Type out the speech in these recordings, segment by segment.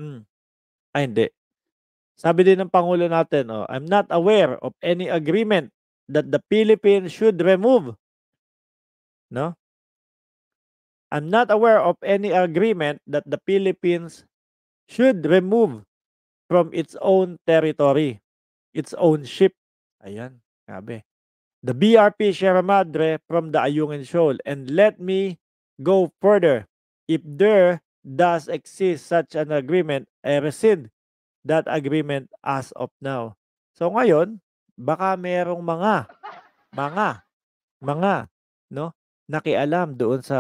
Hmm. Ay hindi. Sabi din ng pangulo natin, oh, "I'm not aware of any agreement that the Philippines should remove," 'no? "I'm not aware of any agreement that the Philippines should remove from its own territory, its own ship." Ayan, grabe. "The BRP Sierra Madre from the Ayungin Shoal, and let me go further. If there does exist such an agreement, I rescind that agreement as of now." So ngayon, baka merong mga, mga, 'no, nakialam doon sa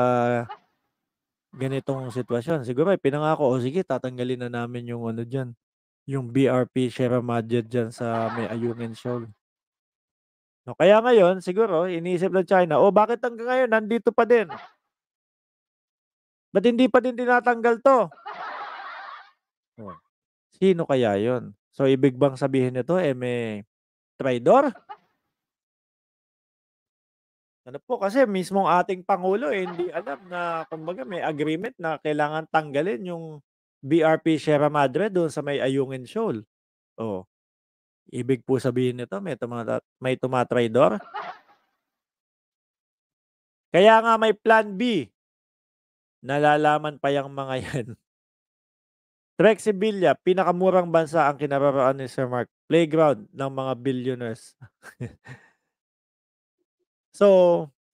ganitong sitwasyon. Siguro ay pinangako, "O sige, tatanggalin na namin yung ano diyan, yung BRP Sierra Madre diyan sa may Ayungin Shoal." No, kaya ngayon siguro iniisip ng China, "Oh, bakit hanggang ngayon nandito pa din? Ba't hindi pa din tinatanggal 'to?" Oh, sino kaya yon? So, ibig bang sabihin nito, eh, may traidor? Ano po, kasi mismong ating pangulo, eh, hindi alam na kumbaga may agreement na kailangan tanggalin yung BRP Sierra Madre doon sa may Ayungin Shoal. Oh, ibig po sabihin nito may tumatraidor? Kaya nga may plan B, nalalaman pa yang mga yan. Trek Sevilla, pinakamurang bansa ang kinaroroonan ni Sir Mark, playground ng mga billionaires. So,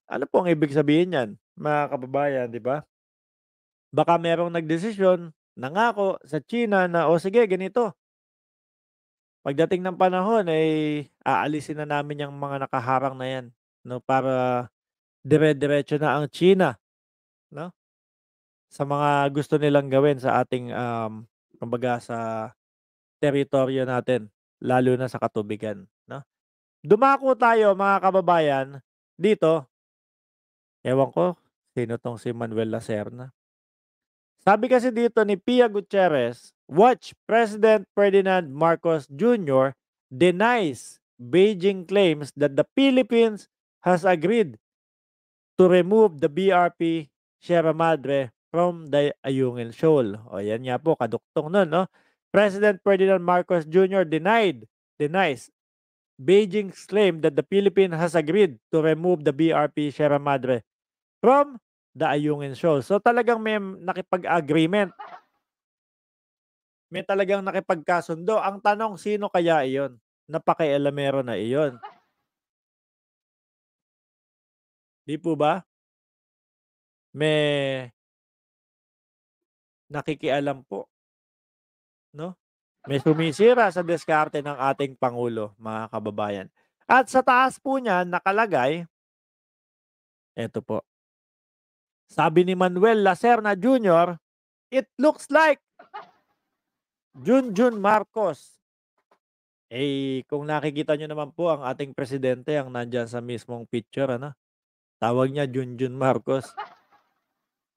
ano po ang ibig sabihin niyan, mga kababayan, 'di ba? Baka merong nagdesisyon, nangako sa China na, "O sige ganito, pagdating ng panahon ay aalisin na namin yang mga nakaharang na 'yan, 'no, para dire-diretso na ang China, 'no, sa mga gusto nilang gawin sa ating, kumbaga sa teritoryo natin, lalo na sa katubigan, 'no." Dumako tayo mga kababayan dito, ewan ko sino 'tong si Manuel Lacerna. Sabi kasi dito ni Pia Gutierrez, "Watch President Ferdinand Marcos Jr. denies Beijing claims that the Philippines has agreed to remove the BRP Sierra Madre from the Ayungin Shoal." O yan nga po, kaduktong nun, no? President Ferdinand Marcos Jr. denies Beijing's claim that the Philippines has agreed to remove the BRP Sierra Madre from the Ayungin Shoal. So talagang may nakipag-agreement, may talagang nakipagkasundo. Ang tanong, sino kaya iyon? Napakialamero na iyon, 'di po ba? May nakikialam po, 'no? May sumisira sa diskarte ng ating pangulo, mga kababayan. At sa taas po niyan nakalagay, eto po, sabi ni Manuel Lacerna Jr., "It looks like Junjun Marcos." Kung nakikita niyo naman po ang ating presidente ang nandiyan sa mismong picture, ano, tawag niya Junjun Marcos.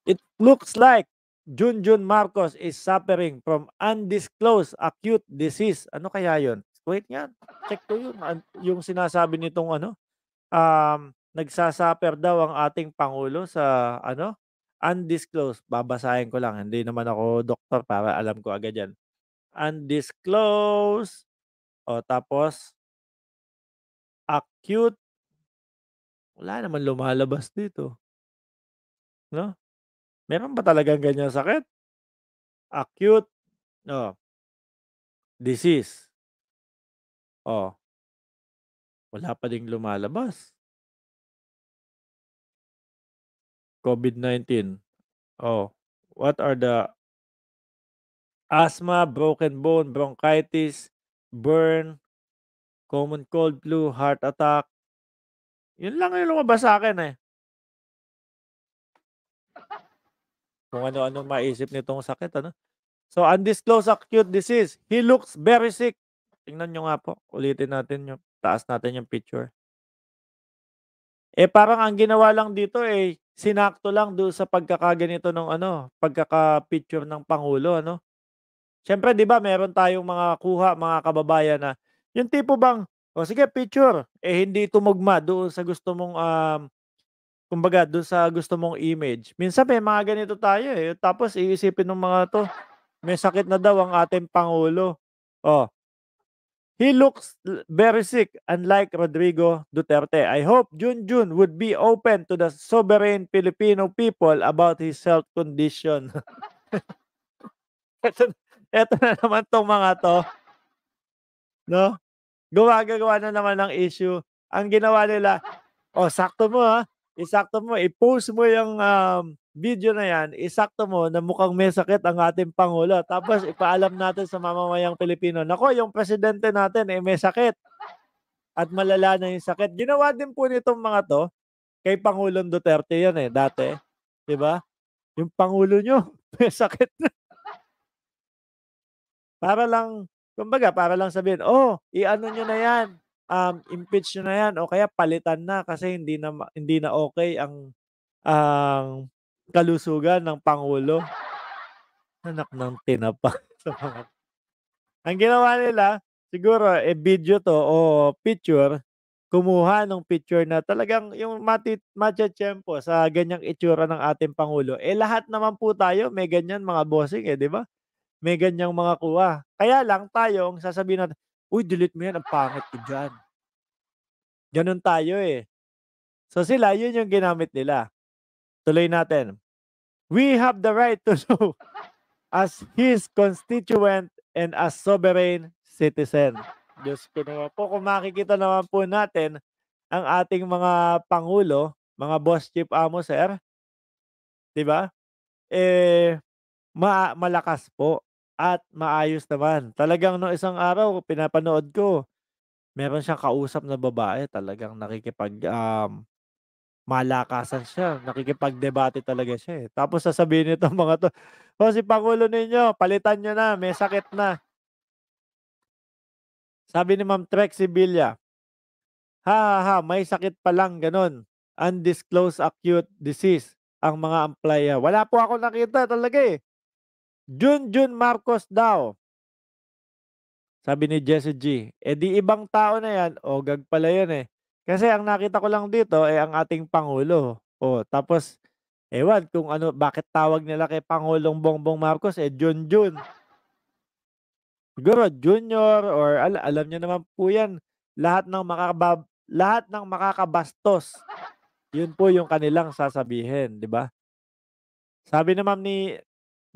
"It looks like Junjun Marcos is suffering from undisclosed acute disease." Ano kaya yun? Wait nga, check ko yun, yung sinasabi nitong ano, nagsa-suffer daw ang ating pangulo sa ano, undisclosed. Babasahin ko lang, hindi naman ako doktor para alam ko agad yan. Undisclosed, o tapos acute, wala naman lumalabas dito, 'no? Meron ba talagang ganyang sakit? Acute, oh, disease, oh, wala pa ding lumalabas. COVID-19, oh, what are the asthma, broken bone, bronchitis, burn, common cold, flu, heart attack. Yun lang yung lumabas sa'kin, eh. Kung ano-anong maisip nitong sakit, ano. So, undisclosed acute disease, he looks very sick. Tingnan niyo nga po, ulitin natin yung taas natin yung picture. Parang ang ginawa lang dito, sinakto lang dun sa pagkakaganito nung ano, pagkaka-picture ng pangulo, ano. Siyempre 'di ba meron tayong mga kuha, mga kababayan, na yung tipo bang, "O sige picture," hindi tumugma doon sa gusto mong, kumbaga dun sa gusto mong image. Minsan may mga ganito tayo, tapos iisipin ng mga 'to, may sakit na daw ang ating pangulo. Oh, he looks very sick, unlike Rodrigo Duterte. I hope Junjun would be open to the sovereign Filipino people about his health condition. Eto eto na naman 'tong mga 'to, 'no? Gumagawa na naman ng issue. Ang ginawa nila, "Oh, sakto mo, isakto mo, i-post mo yung, video na yan, isakto mo na mukhang may sakit ang ating pangulo tapos ipaalam natin sa mamamayang Pilipino, naku yung presidente natin, eh, may sakit at malala na yung sakit." Ginawa din po nitong mga 'to kay Pangulong Duterte yan, eh, dati, 'di ba? Yung pangulo niyo may sakit na para lang kumbaga para lang sabihin, "Oh, i-ano niyo na yan, impeach niyo na yan o kaya palitan na kasi hindi na okey ang kalusugan ng pangulo." Anak ng tinapa sa mga ang ginawa nila siguro, eh, video 'to o picture, kumuha nung picture na talagang yung matiyempo sa ganyang itsura ng ating pangulo. Eh, lahat naman po tayo may ganyan mga bossing, eh, 'di ba? May ganyang mga kuha. Kaya lang tayo ang sasabihin natin, "Uy, delete mo 'yan, ang pangit ko diyan." Gano'n tayo, eh. So sila yun yung ginamit nila. Tuloy natin. We have the right to know as his constituent and as sovereign citizen. Diyos ko naman po, kung makikita naman po natin ang ating mga pangulo, mga boss chief amo sir, 'di ba? Eh, malakas po at maayos naman. Talagang nung isang araw pinapanood ko, meron siyang kausap na babae talagang malakasan siya, nakikipagdebate talaga siya, eh. Tapos sasabihin nitong mga 'to, "Oh, si pangulo ninyo palitan niyo na, may sakit na." Sabi ni Ma'am Trexie Villa, "Ha, ha, ha, may sakit palang gano'n, undisclosed acute disease ang mga amplaya." Wala po akong nakita talaga, eh. Junjun Marcos daw, sabi ni Jessie G. Eh, di ibang tao na 'yan, OGAG pala 'yun, eh. Kasi ang nakita ko lang dito, eh, ang ating pangulo. Oh, tapos ewan kung ano bakit tawag nila kay Pangulong Bongbong Marcos, eh, Junjun. Siguro junior or alam niyo naman po 'yan, lahat ng makakabastos, 'yun po yung kanilang sasabihin, 'di ba? Sabi ni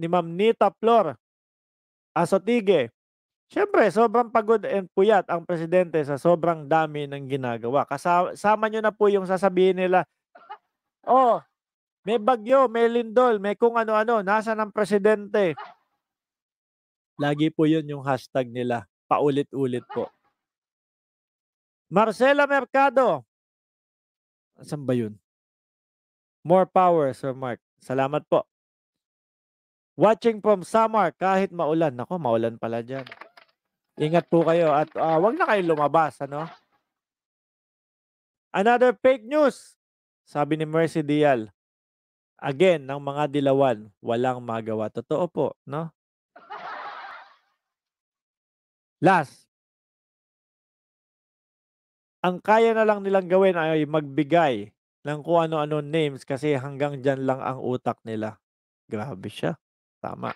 Ma'am Nita Flor Asotige, "Siyempre sobrang pagod and puyat ang presidente sa sobrang dami ng ginagawa." Sama niyo na po yung sasabihin nila, "Oh, may bagyo, may lindol, may kung ano-ano, nasaan ang presidente?" Lagi po 'yun yung hashtag nila, paulit-ulit po. Marcela Mercado, asan ba 'yun? More power, Sir Mark. Salamat po. Watching from Samar kahit maulan. Naku, maulan pala diyan. Ingat po kayo at, 'wag na kayong lumabas ano. Another fake news, sabi ni Mercy Dial. Again, ng mga dilawan, walang magawa. Totoo po, 'no? Last, ang kaya na lang nilang gawin ay magbigay ng kung ano-anong names kasi hanggang diyan lang ang utak nila. Grabe siya, tama.